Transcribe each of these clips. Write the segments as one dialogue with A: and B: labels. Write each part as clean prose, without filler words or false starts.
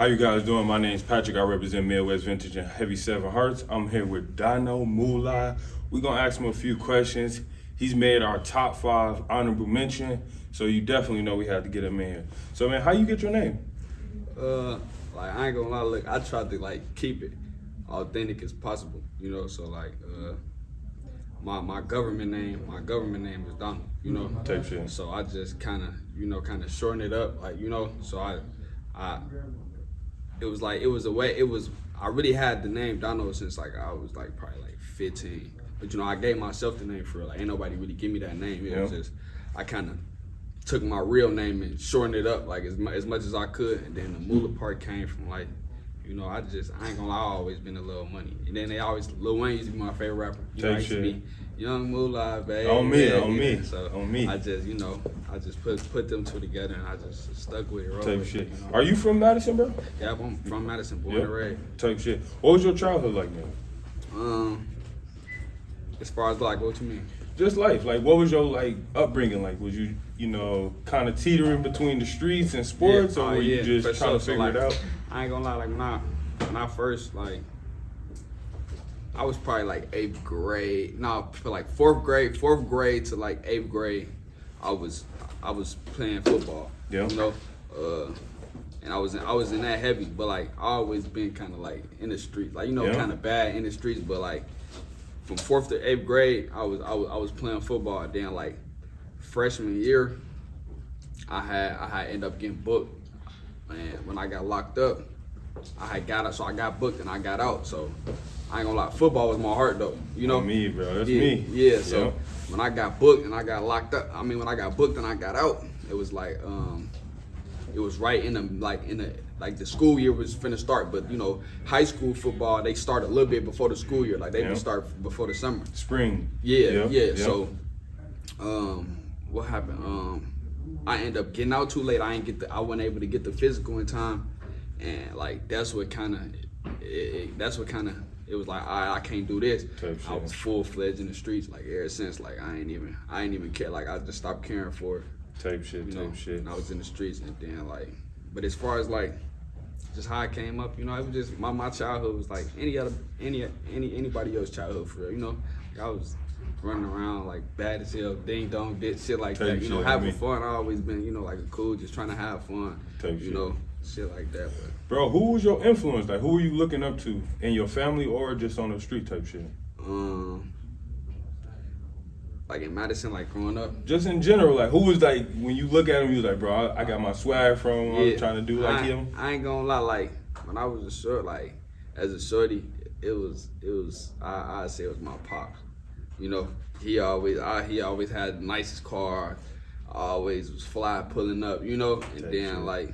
A: How you guys doing? My name's Patrick. I represent Midwest Vintage and Heavy Seven Hearts. I'm here with Dino Mulai. We're gonna ask him a few questions. He's made our top 5 honorable mention, so you definitely know we had to get him in here. So man, how you get your name?
B: Like I ain't gonna lie, look, I tried to like keep it authentic as possible, you know. So like, my government name is Donald, you know.
A: Type shit.
B: So I just kind of shorten it up, like, you know. So I really had the name Donald since like I was like probably like 15. But you know, I gave myself the name for real. Like ain't nobody really give me that name. It was just I kind of took my real name and shortened it up like as much as I could. And then the Moolah part came from like, you know, I ain't gonna lie, I always been a Lil Money. And then Lil Wayne used to be my favorite rapper. You know, I used to be Young Moolah, baby.
A: On me.
B: So
A: on me.
B: I just put them two together and I just stuck with it. Roll
A: Type
B: with
A: shit.
B: It, you know?
A: Are you from Madison, bro?
B: Yeah, I'm from Madison, born and raised.
A: Type shit. What was your childhood like, man?
B: As far as like, what you mean?
A: Just life. Like, what was your like upbringing like? Was you kind of teetering between the streets and sports, or were you just trying to figure it out?
B: I ain't gonna lie, like when I first like, I was probably like 8th grade. No, for like 4th grade to like 8th grade, I was playing football.
A: Yeah.
B: You know, and I was in that heavy, but like I always been kind of like in the streets, like, you know, kind of bad in the streets, but like. From 4th to 8th grade, I was playing football. Then like freshman year, I had ended up getting booked, and when I got locked up, I got out. So I got booked and I got out. So I ain't gonna lie, football was my heart though. You know,
A: me, bro. That's me.
B: Yeah. So when I got booked and I got locked up, when I got booked and I got out, it was like it was right in the school year was finna start, but you know, high school football, they start a little bit before the school year, like they would start before the summer.
A: Spring.
B: Yeah. So, what happened? I ended up getting out too late. I wasn't able to get the physical in time, and like that's what kind of it was like, I can't do this. I was full-fledged in the streets like ever since. Like I ain't even care. Like I just stopped caring for it.
A: Type shit.
B: And I was in the streets, and then like, but as far as like just how I came up, you know, it was just my childhood was like anybody else's childhood for real, you know. Like I was running around like bad as hell, ding dong, shit like that, you know, having fun. I always been, you know, like a cool, just trying to have fun, you know, shit like that. But
A: bro, who was your influence? Like, who were you looking up to in your family or just on the street type shit?
B: Like in Madison, like growing up?
A: Just in general, like who was like, when you look at him, you was like, bro, I got my swag from him, I'm trying to do like him.
B: I ain't gonna lie, like when I was as a shorty, I'd say it was my pops. You know, he always had the nicest car, always was fly pulling up, you know, and then like,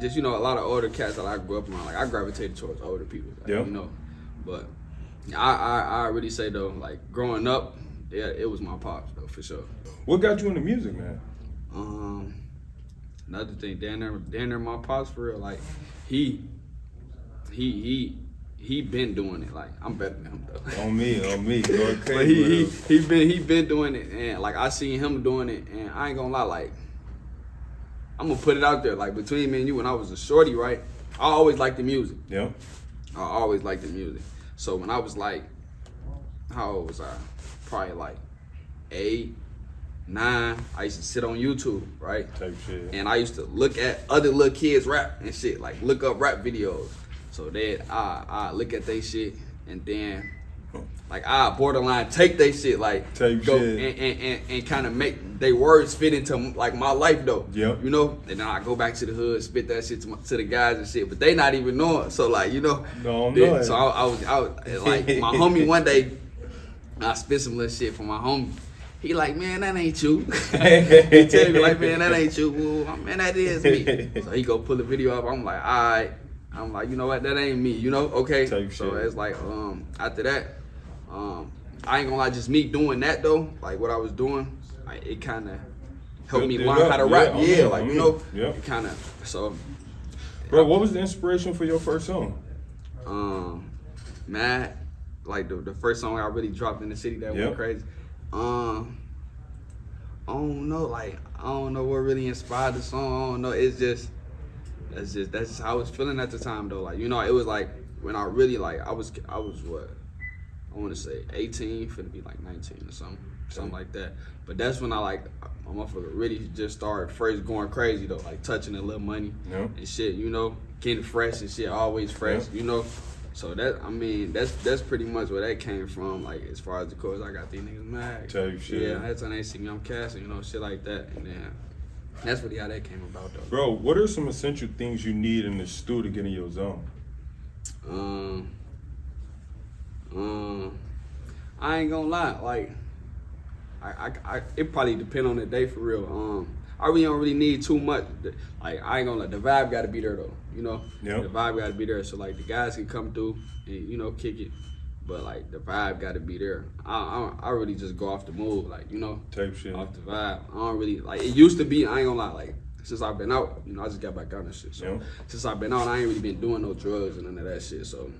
B: just, you know, a lot of older cats that I grew up around, like I gravitated towards older people, like, you know, but I really say though, like growing up, yeah, it was my pops though, for sure.
A: What got you into music, man?
B: Another thing, down there, my pops for real, like he been doing it. Like I'm better than him though.
A: On me, going crazy.
B: But he been doing it, and like I seen him doing it, and I ain't gonna lie, like I'm gonna put it out there, like between me and you, when I was a shorty, right? I always liked the music.
A: Yeah.
B: I always liked the music. So when I was like, how old was I? Probably like 8, 9. I used to sit on YouTube, right?
A: Type shit.
B: And I used to look at other little kids rap and shit, like look up rap videos. So then I look at they shit, and then like I borderline take they shit, like
A: type
B: go
A: shit.
B: and kind of make they words fit into like my life though.
A: Yep.
B: You know, and then I go back to the hood, spit that shit to the guys and shit, but they not even knowing. So like, you know, so I was like my homie one day, I spit some little shit for my homie. He like, man, that ain't you. He tell me like, man, that ain't you. Well, man, that is me. So he go pull the video up. I'm like, all right. I'm like, you know what? That ain't me. You know? Okay.
A: Type
B: so
A: shit.
B: it's like, after that, I ain't gonna lie, just me doing that though, like what I was doing, it kind of helped me learn how to rap. Yeah, like you know, it kind of. So,
A: bro, what was the inspiration for your first song?
B: Mad, like the first song I really dropped in the city that went crazy. I don't know, like I don't know what really inspired the song. I don't know. It's just That's just how I was feeling at the time though. Like, you know, it was like when I really like I was what, I want to say 18, finna be like 19 or something like that. But that's when I like my motherfucker really just started first going crazy though, like touching a little money and shit, you know, getting fresh and shit, always fresh, you know. So that, I mean, that's pretty much where that came from. Like as far as the course, I got these niggas mad.
A: Type shit.
B: Yeah, that's when they see me on casting, you know, shit like that, and then that's really how that came about though.
A: Bro, what are some essential things you need in the stew to get in your zone?
B: I ain't gonna lie, like it probably depend on the day for real. I really don't really need too much. Like I ain't gonna lie, the vibe gotta be there though, you know.
A: Yep.
B: The vibe gotta be there, so like the guys can come through and you know kick it, but like the vibe gotta be there. I really just go off the move, like you know,
A: Type shit.
B: off the vibe. I don't really like. It used to be. I ain't gonna lie, like since I've been out, you know, I just got back out and shit. So since I've been out, I ain't really been doing no drugs and none of that shit. So.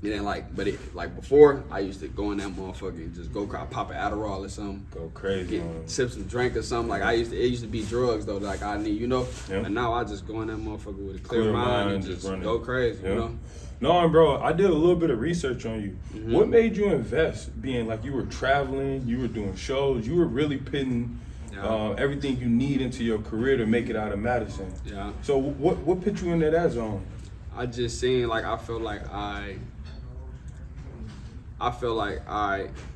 B: It ain't like, but it like before, I used to go in that motherfucker and just go pop an Adderall or something.
A: Go crazy.
B: Sip some drink or something. Like it used to be drugs though, like I need, you know.
A: Yep.
B: And now I just go in that motherfucker with a clear mind and just go crazy, you know.
A: No, bro, I did a little bit of research on you. What made you invest? Being like you were traveling, you were doing shows, you were really putting everything you need into your career to make it out of Madison.
B: Yeah.
A: So what put you into that zone?
B: I just seen like I feel like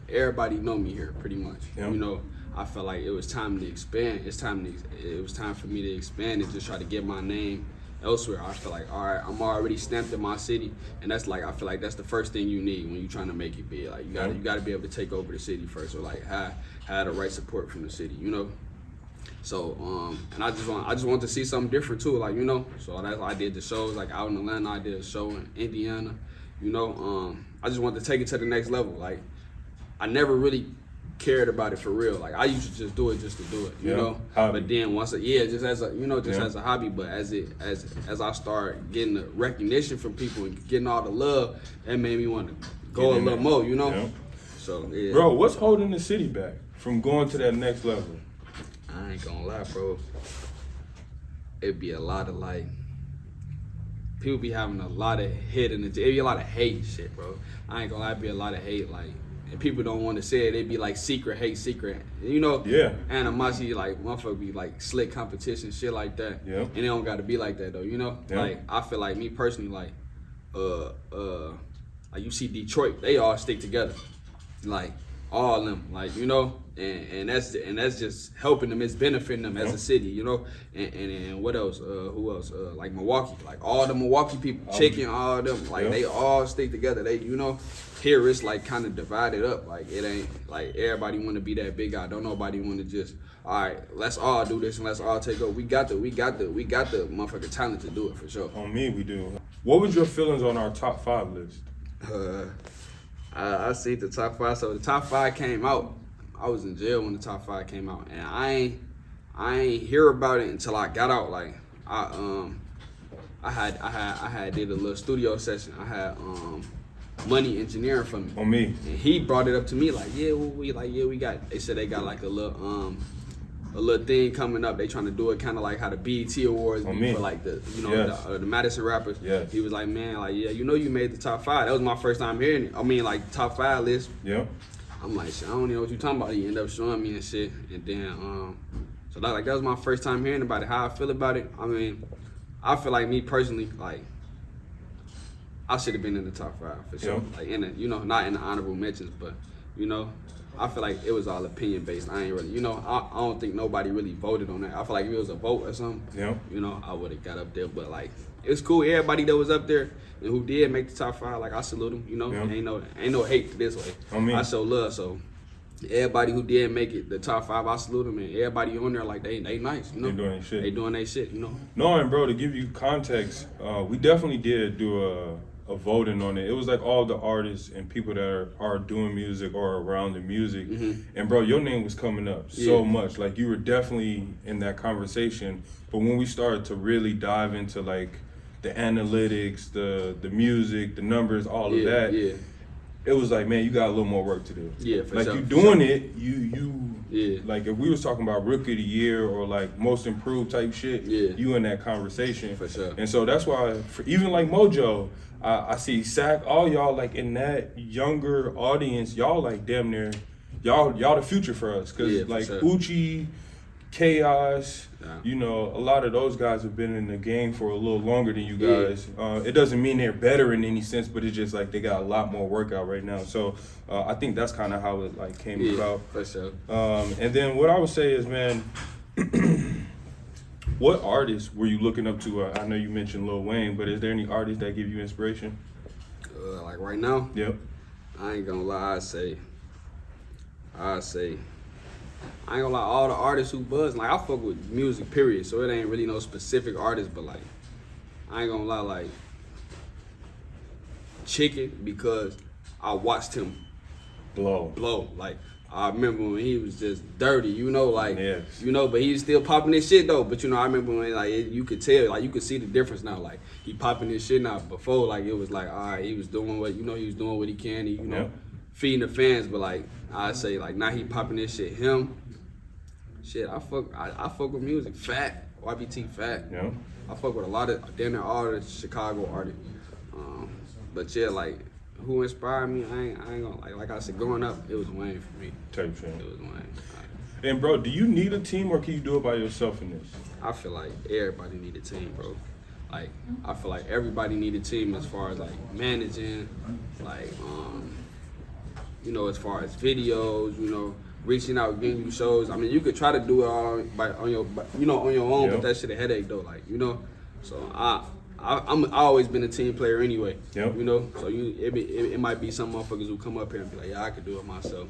B: everybody know me here pretty much.
A: Yep.
B: You know, I felt like it was time to expand. It was time for me to expand and just try to get my name elsewhere. I feel like, all right, I'm already stamped in my city, and that's like I feel like that's the first thing you need when you're trying to make it big. Like you gotta be able to take over the city first, or like have the right support from the city, you know. So and I just want to see something different too, like you know. So that's why I did the shows like out in Atlanta. I did a show in Indiana, you know. I just wanted to take it to the next level. Like I never really cared about it for real. Like I used to just do it just to do it, you know. Hobby. But then just as a as a hobby. But as I start getting the recognition from people and getting all the love, that made me want to go a little more, you know. So yeah.
A: Bro, what's holding the city back from going to that next level?
B: I ain't gonna lie, bro. It'd be a lot of like. People be having a lot of hate and it'd be a lot of hate shit, bro. I ain't gonna lie, it'd be a lot of hate, like, and people don't want to say it. It'd be like secret hate, you know. Yeah. Animosity, like motherfucker be like slick competition, shit like that. Yeah. And it don't gotta be like that though, you know. Yeah. Like I feel like me personally, like, like you see Detroit, they all stick together, like all of them, like you know. And that's just helping them. It's benefiting them as a city, you know. And what else? Who else? Like Milwaukee, like all the Milwaukee people, Chicken, all of them, like they all stick together. They, you know, here it's like kind of divided up. Like it ain't like everybody want to be that big guy. Don't nobody want to just all right. Let's all do this and let's all take over. We got the motherfucking talent to do it for sure.
A: On me, we do. What was your feelings on our top 5 list?
B: I see the top 5. So the top 5 came out. I was in jail when the top 5 came out, and I ain't hear about it until I got out. Like I had did a little studio session. I had Money engineering for me.
A: On me.
B: And he brought it up to me like, we got. They said they got like a little thing coming up. They trying to do it kind of like how the BET Awards be for like the the Madison rappers.
A: Yes.
B: He was like, man, like you made the top 5. That was my first time hearing it. I mean like top 5 list.
A: Yeah.
B: I'm like, shit, I don't even know what you talking about. He ended up showing me and shit. And then, so that was my first time hearing about it. How I feel about it, I mean, I feel like me personally, like, I should have been in the top 5 for sure. Yeah. Like, not in the honorable mentions, but, I feel like it was all opinion based. I ain't really, I don't think nobody really voted on that. I feel like if it was a vote or something, I would have got up there. But, like, it's cool. Everybody that was up there and who did make the top 5, like I salute them. Ain't no hate this way. I show love. So everybody who did make it the top 5, I salute them. And everybody on there, like they nice.
A: They doing their shit.
B: They doing their shit.
A: No, and bro, to give you context, we definitely did do a voting on it. It was like all the artists and people that are doing music or around the music. Mm-hmm. And bro, your name was coming up so much. Like you were definitely in that conversation. But when we started to really dive into like the analytics, the music, the numbers, all of that, it was like, man, you got a little more work to do.
B: Yeah, for
A: like
B: sure.
A: you doing it,
B: Yeah.
A: like if we was talking about rookie of the year or like most improved type shit,
B: Yeah.
A: you in that conversation.
B: For sure.
A: And so that's why, for even like Mojo, I see Sack, all y'all like in that younger audience, y'all like damn near, y'all the future for us. Cause
B: Yeah, for
A: like
B: sure.
A: Uchi, Chaos,
B: Yeah.
A: you know, a lot of those guys have been in the game for a little longer than you
B: Yeah.
A: guys. It doesn't mean they're better in any sense, but it's just like they got a lot more workout right now. So I think that's kind of how it like came
B: Yeah,
A: about.
B: for sure.
A: And then what I would say is, man, what artists were you looking up to? I know you mentioned Lil Wayne, but is there any artists that give you inspiration?
B: Like right now,
A: Yep.
B: I ain't gonna lie, I ain't gonna lie, all the artists who buzz, like I fuck with music, period. So it ain't really no specific artist, but like, I ain't gonna lie, like, Chicken, because I watched him blow. Like, I remember when he was just dirty, you know, like,
A: Yes.
B: you know, but he was still popping his shit though. But you know, I remember when like you could tell, like you could see the difference now. Like he popping his shit now. Before, like it was like, all right, he was doing what he can, he, you know,
A: Yep.
B: feeding the fans. But like I say, like now he popping this shit. Him, shit, I fuck with music. Fat, YBT Fat.
A: Yeah.
B: I fuck with a lot of damn near all the Chicago artists. But yeah, like who inspired me? I ain't gonna like I said, growing up, it was Wayne for me.
A: Type shit.
B: It was Wayne.
A: And bro, do you need a team or can you do it by yourself in this?
B: I feel like everybody need a team, bro. Like I feel like everybody need a team as far as like managing, like you know, as far as videos, you know, reaching out, getting you shows. I mean, you could try to do it all on your own,
A: Yep.
B: but that shit a headache though. Like you know, so I always been a team player anyway.
A: Yep.
B: You know, so it might be some motherfuckers who come up here and be like, yeah, I could do it myself.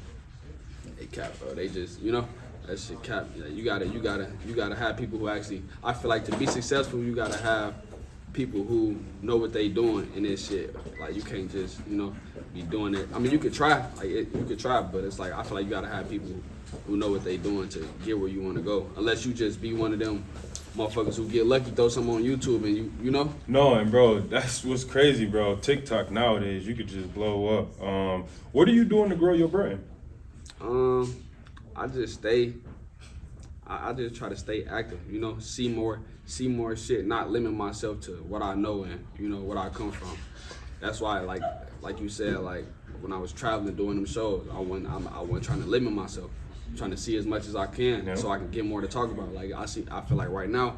B: They cap, bro. They just, you know, that shit cap. You gotta have people who actually. I feel like to be successful, you gotta have people who know what they doing in this shit. Like you can't just, you know, be doing it. I mean, you could try, you could try, but it's like I feel like you gotta have people who know what they doing to get where you want to go. Unless you just be one of them motherfuckers who get lucky, throw something on YouTube and you know.
A: No, and bro, that's what's crazy, bro. TikTok nowadays, you could just blow up. What are you doing to grow your brand?
B: I just stay. I just try to stay active. You know, see more shit. Not limit myself to what I know and you know what I come from. That's why, like you said, like when I was traveling doing them shows, I wasn't trying to limit myself. I'm trying to see as much as I can
A: Yeah.
B: so I can get more to talk about. Like I feel like right now,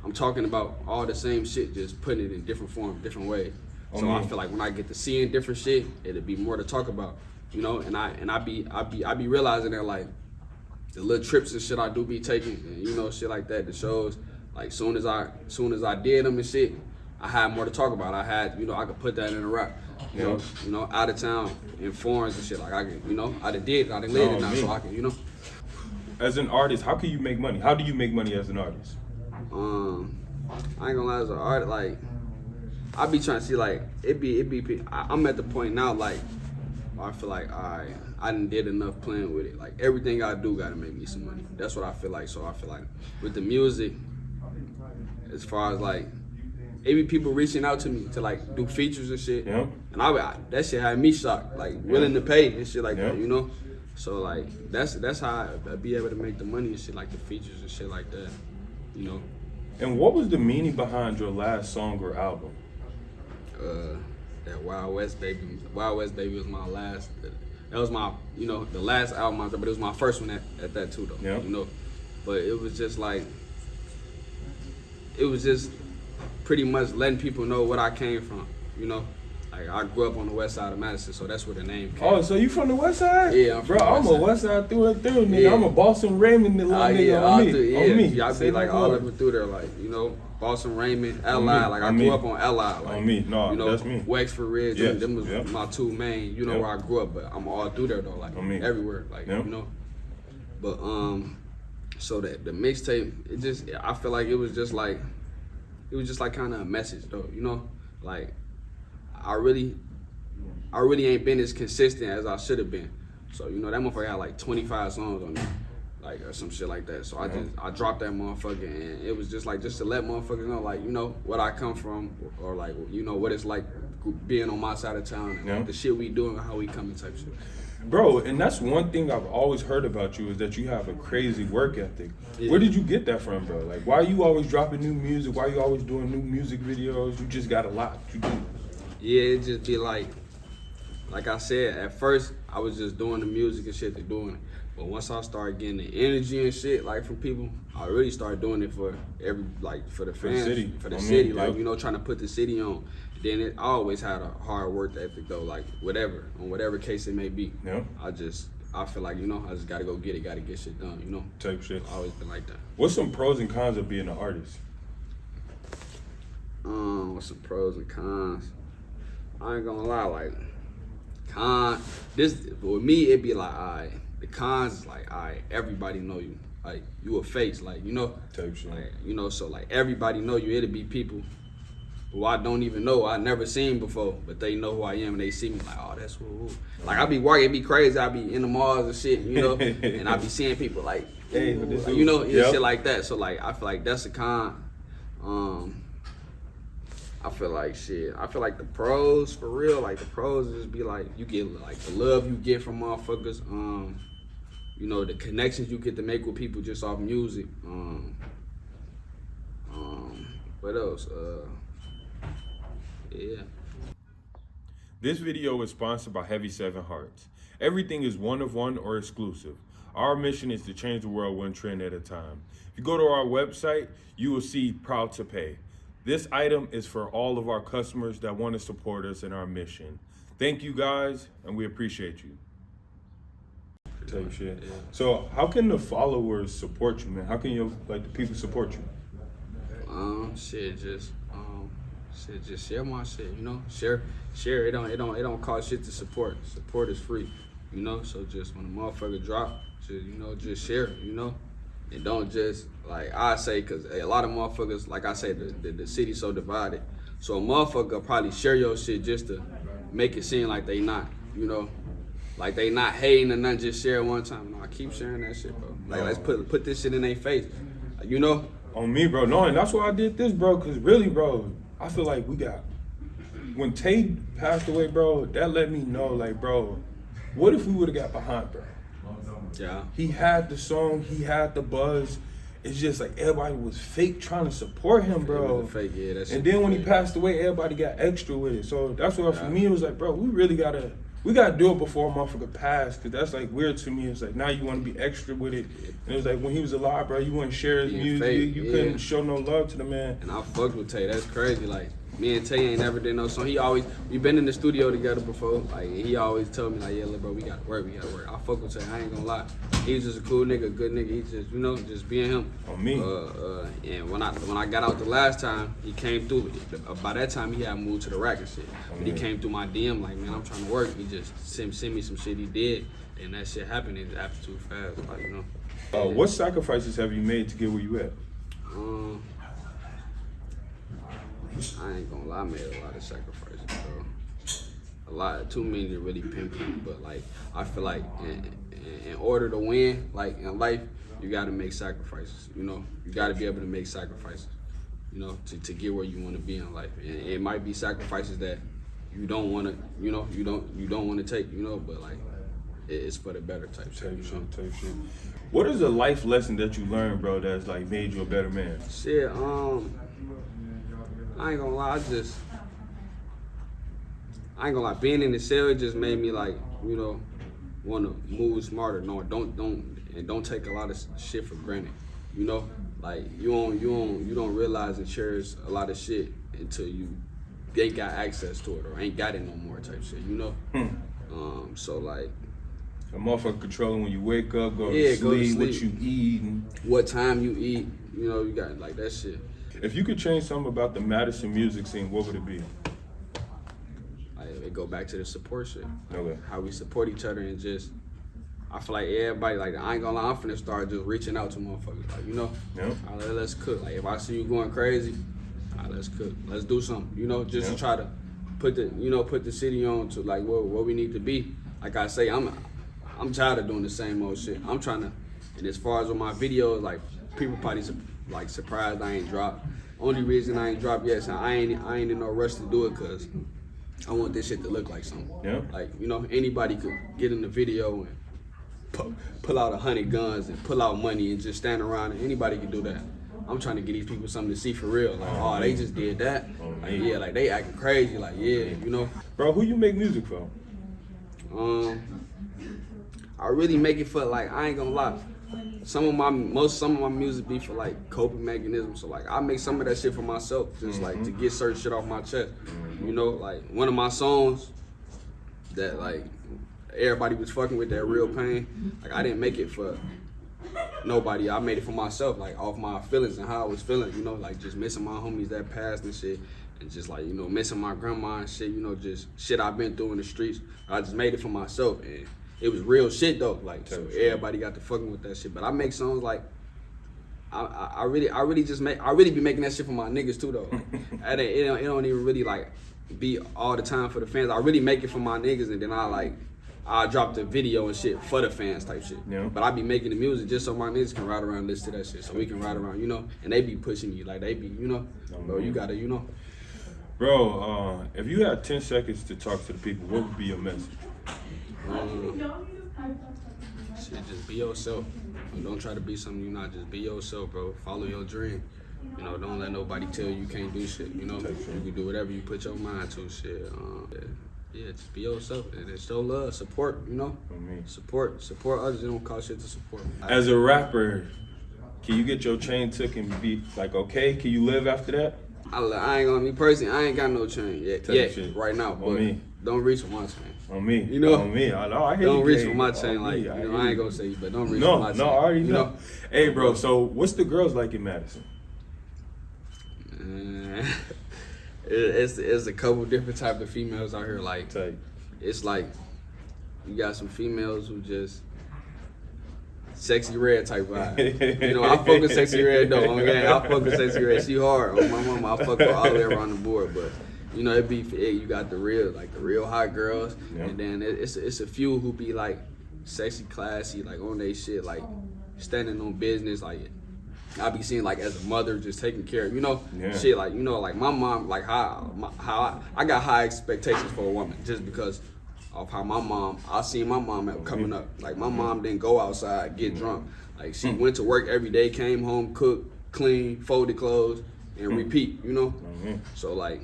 B: I'm talking about all the same shit, just putting it in different forms, different ways. So I feel like when I get to seeing different shit, it'll be more to talk about. You know, and I be realizing that like the little trips and shit I do be taking, and you know, shit like that, the shows, like soon as I did them and shit, I had more to talk about. I had, you know, I could put that in a rap. You know, out of town, in foreigns and shit. Like I could, you know, I done lived it now, so I can, you know.
A: As an artist, how can you make money? How do you make money as an artist?
B: I ain't gonna lie, as an artist, like I be trying to see like I'm at the point now like I feel like I done did enough playing with it. Like everything I do gotta make me some money. That's what I feel like. So I feel like with the music, as far as like it be people reaching out to me to like do features and shit.
A: Yeah.
B: And that shit had me shocked, like willing to pay and shit like
A: Yeah.
B: that, you know? So like that's how I be able to make the money and shit, like the features and shit like that, you know?
A: And what was the meaning behind your last song or album?
B: That Wild West Baby was my last. That was my, you know, the last album I did, but it was my first one at that too, though.
A: Yeah.
B: You know, but it was just like, it was just pretty much letting people know what I came from. You know, like I grew up on the west side of Madison, so that's where the name came.
A: Oh, so you from the west side?
B: Yeah, I'm from
A: bro.
B: the
A: I'm
B: west
A: a
B: side.
A: west side through and through, nigga.
B: Yeah.
A: I'm a Boston Raymond little nigga
B: Yeah,
A: on
B: all
A: me.
B: through, yeah.
A: On me.
B: Yeah, I
A: Say
B: be
A: no
B: like all
A: more.
B: over through there, like, you know, Boston Raymond, LI.
A: me,
B: Like I
A: on
B: grew
A: me.
B: up on LI. Like,
A: On me. No,
B: you know,
A: that's me.
B: Wexford Ridge,
A: Yes,
B: them was
A: yep.
B: my two main, you know,
A: Yep.
B: where I grew up, but I'm all through there though, like
A: On me.
B: everywhere, like,
A: Yep.
B: you know. But so that the mixtape, I feel like it was just like kind of a message though, you know, like I really ain't been as consistent as I should have been. So you know that motherfucker had like 25 songs on it. like or some shit like that. So I dropped that motherfucker, and it was just to let motherfuckers know, like, you know, what I come from, or like, you know, what it's like being on my side of town, and like, the shit we doing, how we coming type shit.
A: Bro, and that's one thing I've always heard about you is that you have a crazy work ethic.
B: Yeah.
A: Where did you get that from, bro? Like, why are you always dropping new music? Why are you always doing new music videos? You just got a lot you do.
B: Yeah, it just be like I said, at first I was just doing the music and shit to doing it. But once I started getting the energy and shit, like, from people, I really started doing it for for the fans, for the city, like, you know, trying to put the city on. Then I always had a hard work ethic though, like on whatever case it may be.
A: Yeah.
B: I feel like, you know, I just gotta go get it, gotta get shit done, you know.
A: Type shit.
B: Always been like that.
A: What's some pros and cons of being an artist?
B: What's some pros and cons? I ain't gonna lie, like, with me, it'd be like, alright. The cons is like, alright, everybody know you. Like, you a face, like, you know.
A: Type shit.
B: Like, you know, so like everybody know you. It'll be people who I don't even know, I never seen before, but they know who I am and they see me like, oh, that's who. Like, I be working, it be crazy. I be in the malls and shit, you know, and I be seeing people like,
A: hey,
B: like, you know, shit like that. So like, I feel like that's a con. I feel like the pros, for real, like the pros just be like, you get like the love you get from motherfuckers, you know, the connections you get to make with people just off music. What else? Yeah.
A: This video is sponsored by Heavy 7 Hearts. Everything is one of one or exclusive. Our mission is to change the world one trend at a time. If you go to our website, you will see Proud to Pay. This item is for all of our customers that want to support us in our mission. Thank you guys, and we appreciate you. Type shit.
B: Yeah.
A: So how can the followers support you, man? How can the people support you?
B: Just share my shit, you know. Share. It don't cost shit to support. Support is free, you know. So just when a motherfucker drop, just share, you know. And don't just, like I say, cause a lot of motherfuckers, like I say, the city's so divided. So a motherfucker will probably share your shit just to make it seem like they not, you know, like they not hating or nothing. Just share it one time. No, I keep sharing that shit, bro. Like, let's put this shit in their face, you know.
A: On me, bro. No, and that's why I did this, bro. Cause really, bro, I feel like when Tay passed away, bro, that let me know, like, bro, what if we would have got behind, bro?
B: Yeah.
A: He had the song, he had the buzz. It's just like everybody was fake trying to support him, bro.
B: It was fake, yeah. That's
A: and then when he passed away, everybody got extra with it. So that's why for me it was like, bro, we gotta do it before a motherfucker passed, cause that's like weird to me. It's like now you want to be extra with it. And it was like when he was alive, bro, you wouldn't share his music,
B: fake,
A: you couldn't show no love to the man.
B: And I fucked with Tay. That's crazy. Like, me and Tay ain't never did no song. We been in the studio together before. Like, he always told me, like, yeah, look, bro, we gotta work. I fuck with Tay. I ain't gonna lie. He was just a cool nigga, good nigga. He just, you know, just being him.
A: On me.
B: And when I got out the last time, he came through. By that time, he had moved to the rack and shit. But he came through my DM, like, man, I'm trying to work. He just sent me some shit he did, and that shit happened. It happened too fast, like, you know.
A: What sacrifices have you made to get where you at?
B: I ain't gonna lie, I made a lot of sacrifices, bro. Too many to really pinpoint, but like, I feel like in order to win, like in life, you gotta make sacrifices, you know? You gotta be able to make sacrifices, you know, to get where you wanna be in life. And it might be sacrifices that you don't wanna, you know, you don't wanna take, you know, but like, it's for the better type shit.
A: Type shit. What is a life lesson that you learned, bro, that's like made you a better man?
B: Shit, I ain't gonna lie, I ain't gonna lie, being in the cell, it just made me like, you know, wanna move smarter. No, don't take a lot of shit for granted. You know? Like, you don't realize and cherish a lot of shit until you ain't got access to it or ain't got it no more type shit, you know? So like,
A: a motherfucker controlling when you wake up, go to sleep, what you eat, and
B: what time you eat, you know, you got like that shit.
A: If you could change something about the Madison music scene, what would it be?
B: It go back to the support shit.
A: Okay.
B: How we support each other and just, I feel like everybody, like, I ain't gonna lie, I'm finna start just reaching out to motherfuckers, like, you know?
A: Yeah.
B: Let's cook. Like, if I see you going crazy, let's cook. Let's do something, you know? Just to try to put the city on to like where we need to be. Like I say, I'm tired of doing the same old shit. I'm trying to And as far as on my videos, like people probably like surprised I ain't dropped. Only reason I ain't dropped yet is I ain't in no rush to do it because I want this shit to look like something.
A: Yeah.
B: Like, you know, anybody could get in the video and pull out 100 guns and pull out money and just stand around, and anybody can do that. I'm trying to get these people something to see for real. Like, oh, they just did that. Like, yeah, like they acting crazy. Like, yeah, you know.
A: Bro, who you make music for?
B: I really make it for, like, I ain't gonna lie. Some of my music be for like coping mechanisms. So like I make some of that shit for myself, just like to get certain shit off my chest. You know, like one of my songs that like everybody was fucking with, that Real Pain. Like I didn't make it for nobody. I made it for myself, like off my feelings and how I was feeling. You know, like just missing my homies that passed and shit, and just like, you know, missing my grandma and shit. You know, just shit I've been through in the streets. I just made it for myself, and it was real shit though, like so everybody got to fucking with that shit. But I make songs like I really be making that shit for my niggas too though. It don't even really like be all the time for the fans. I really make it for my niggas, and then I drop the video and shit for the fans type shit.
A: Yeah.
B: But I be making the music just so my niggas can ride around and listen to that shit, so we can ride around, you know. And they be pushing me, like they be, you know, bro, you gotta, you know.
A: Bro, if you had 10 seconds to talk to the people, what would be your message?
B: Shit, just be yourself. Don't try to be something you're not. Just be yourself, bro. Follow your dream. You know, don't let nobody tell you can't do shit. You know, you can do whatever you put your mind to. Shit. Yeah, just be yourself and show love, support. You know, support others. It don't cost shit to support.
A: As a rapper, can you get your chain took and be like, okay? Can you live after that?
B: I ain't gonna, me personally, I ain't got no chain yet right now. But don't reach for my chain.
A: On me.
B: You know?
A: On me. I know. I hear
B: don't
A: you.
B: reach for my chain. Like, you know, I ain't gonna say you, but don't reach for my chain.
A: No, I already
B: you
A: know. Hey, bro, so what's the girls like in Madison?
B: It's a couple different type of females out here. Like, it's like, you got some females who just Sexy Red type vibe. You know, I fuck with Sexy Red though. Okay, I fuck with Sexy Red. She hard. On my mama, I fuck her all the way around the board. But you know, you got the real hot girls, and then it's a few who be like sexy, classy, like on they shit, like standing on business. Like I be seeing like as a mother, just taking care of, you know, shit. Like, you know, like my mom, like how I got high expectations for a woman just because of how I seen my mom coming up. Like my mom didn't go outside, get drunk. Like she went to work every day, came home, cooked, cleaned, folded clothes, and repeat, you know? So like,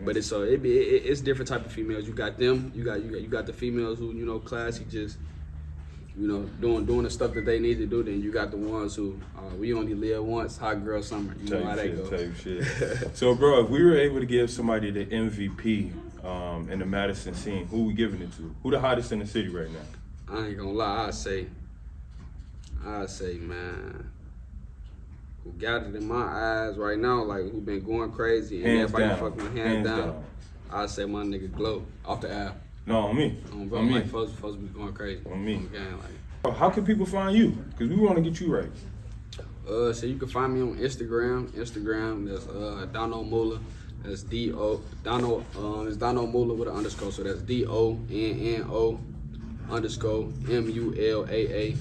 B: but it's different type of females. You got them, you got the females who, you know, classy, just, you know, doing the stuff that they need to do. Then you got the ones who, we only live once, hot girl summer. You know how that goes.
A: So bro, if we were able to give somebody the MVP in the Madison scene, who we giving it to? Who the hottest in the city right now?
B: I ain't gonna lie, I'd say, man, who got it in my eyes right now, like who been going crazy and everybody fucking with hands down. I'd say my nigga Glow off the app.
A: No, on me.
B: Bro,
A: on me.
B: Like folks be going crazy.
A: On me.
B: Like,
A: how can people find you? Because we want to get you right.
B: So you can find me on Instagram. That's Dono Mula. That's Dono. It's Dono Mula with an underscore. So that's DONNO underscore MULAA.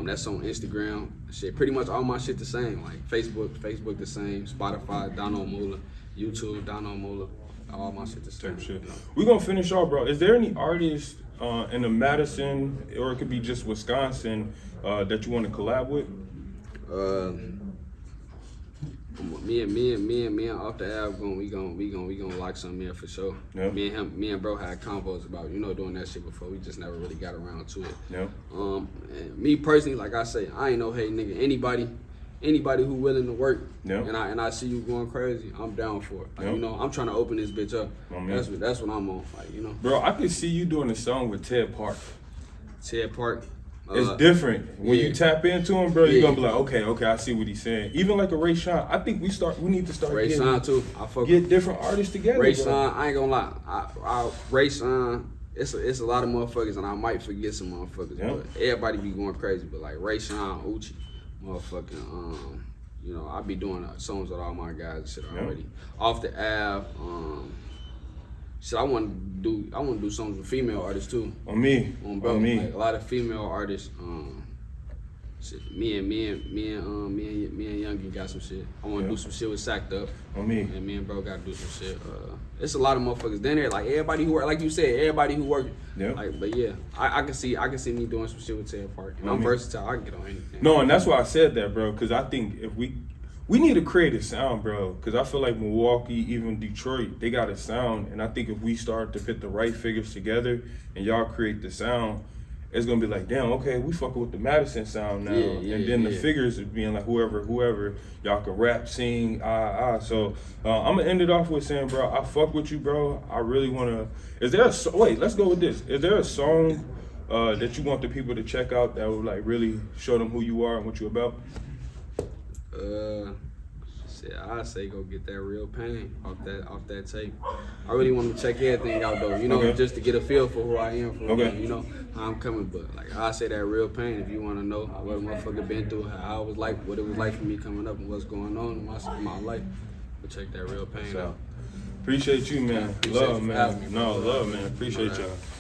B: That's on Instagram. Shit, pretty much all my shit the same. Like Facebook the same. Spotify, Dono Mula. YouTube, Dono Mula. All my shit the same.
A: Shit. We're gonna finish off, bro. Is there any artists in the Madison, or it could be just Wisconsin, that you want to collab with?
B: Me and off the album, we gonna lock something in for sure.
A: Yep.
B: Me and bro had combos about, you know, doing that shit before. We just never really got around to it.
A: Yep.
B: And me personally, like I say, I ain't no hate nigga. Anybody who willing to work,
A: yep.
B: and I see you going crazy, I'm down for it. Like, you know, I'm trying to open this bitch up. That's what I'm on. Like, you know.
A: Bro, I could see you doing a song with Ted Park.
B: Ted Park.
A: It's different. When you tap into him, bro, you're gonna be like, okay, I see what he's saying. Even like a Ray Sean, I think we need to start
B: Ray Sean too.
A: Get different artists together.
B: Ray Sean, I ain't gonna lie. Ray Sean, it's a lot of motherfuckers, and I might forget some motherfuckers, but everybody be going crazy. But like Ray Sean, Uchi, motherfucking, you know, I be doing songs with all my guys and shit already. Off the album, shit, I want to do songs with female artists too.
A: On me.
B: Like a lot of female artists. Shit, me and Youngie got some shit. I want to do some shit with Sacked Up.
A: On me.
B: And me and bro got to do some shit. It's a lot of motherfuckers down there. Like everybody who work, like you said, everybody who work.
A: Yeah.
B: Like, but yeah, I can see me doing some shit with Ted Park. And I'm versatile. I can get on anything.
A: No, and that's why I said that, bro. Because I think if we need to create a sound, bro. Because I feel like Milwaukee, even Detroit, they got a sound. And I think if we start to put the right figures together and y'all create the sound, it's gonna be like, damn, okay, we fucking with the Madison sound now. And then the figures is being like whoever, y'all can rap, sing, So I'm gonna end it off with saying, bro, I fuck with you, bro. I really wanna. Is there wait? Let's go with this. Is there a song that you want the people to check out that would like really show them who you are and what you about?
B: Shit, I say go get that Real Pain off that tape. I really want to check everything out though, you know, just to get a feel for who I am, you know, how I'm coming. But like I say that Real Pain, if you want to know what a motherfucker been through, how I was like, what it was like for me coming up and what's going on in my life, but check that Real Pain out.
A: Appreciate you, man.
B: Appreciate
A: love,
B: you for
A: man.
B: having me, bro.
A: Love, man. Appreciate y'all.